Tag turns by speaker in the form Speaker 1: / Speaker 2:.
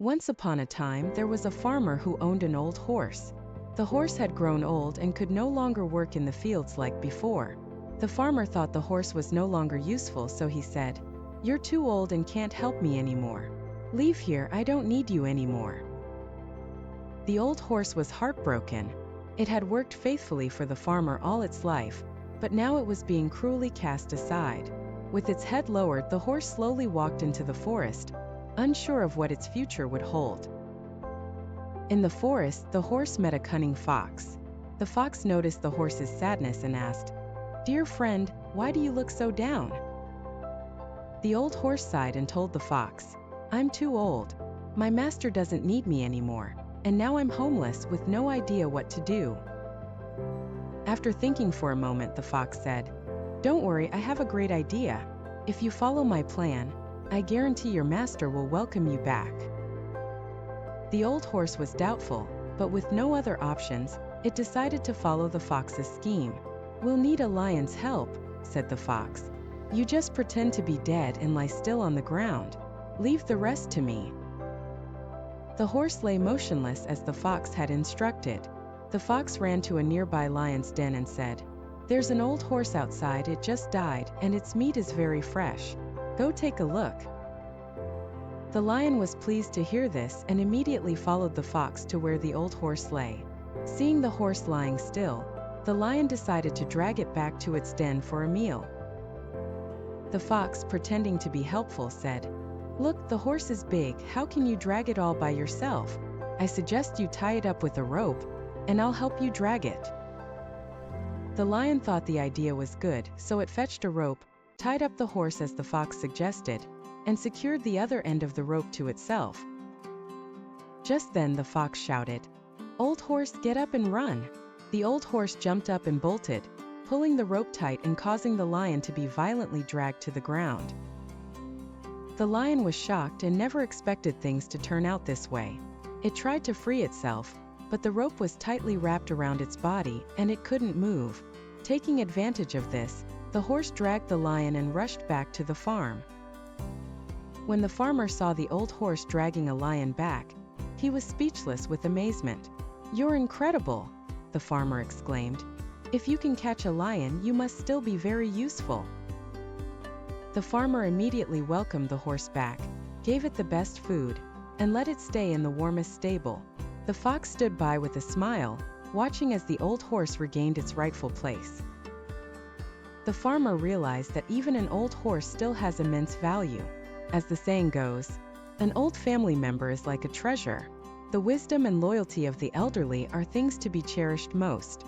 Speaker 1: Once upon a time, there was a farmer who owned an old horse. The horse had grown old and could no longer work in the fields like before. The farmer thought the horse was no longer useful, so he said, "You're too old and can't help me anymore. Leave here, I don't need you anymore." The old horse was heartbroken. It had worked faithfully for the farmer all its life, but now it was being cruelly cast aside. With its head lowered, the horse slowly walked into the forest, unsure of what its future would hold. In the forest, the horse met a cunning fox. The fox noticed the horse's sadness and asked, "Dear friend, why do you look so down?" The old horse sighed and told the fox, "I'm too old. My master doesn't need me anymore, and now I'm homeless with no idea what to do." After thinking for a moment, the fox said, "Don't worry, I have a great idea. If you follow my plan, I guarantee your master will welcome you back." The old horse was doubtful, but with no other options, it decided to follow the fox's scheme. "We'll need a lion's help," said the fox. "You just pretend to be dead and lie still on the ground. Leave the rest to me." The horse lay motionless as the fox had instructed. The fox ran to a nearby lion's den and said, "There's an old horse outside, it just died, and its meat is very fresh. Go take a look." The lion was pleased to hear this and immediately followed the fox to where the old horse lay. Seeing the horse lying still, the lion decided to drag it back to its den for a meal. The fox, pretending to be helpful, said, "Look, the horse is big, how can you drag it all by yourself? I suggest you tie it up with a rope, and I'll help you drag it." The lion thought the idea was good, so it fetched a rope, tied up the horse as the fox suggested, and secured the other end of the rope to itself. Just then the fox shouted, "Old horse, get up and run!" The old horse jumped up and bolted, pulling the rope tight and causing the lion to be violently dragged to the ground. The lion was shocked and never expected things to turn out this way. It tried to free itself, but the rope was tightly wrapped around its body and it couldn't move. Taking advantage of this, the horse dragged the lion and rushed back to the farm. When the farmer saw the old horse dragging a lion back, he was speechless with amazement. "You're incredible," the farmer exclaimed. "If you can catch a lion, you must still be very useful." The farmer immediately welcomed the horse back, gave it the best food, and let it stay in the warmest stable. The fox stood by with a smile, watching as the old horse regained its rightful place. The farmer realized that even an old horse still has immense value. As the saying goes, an old family member is like a treasure. The wisdom and loyalty of the elderly are things to be cherished most.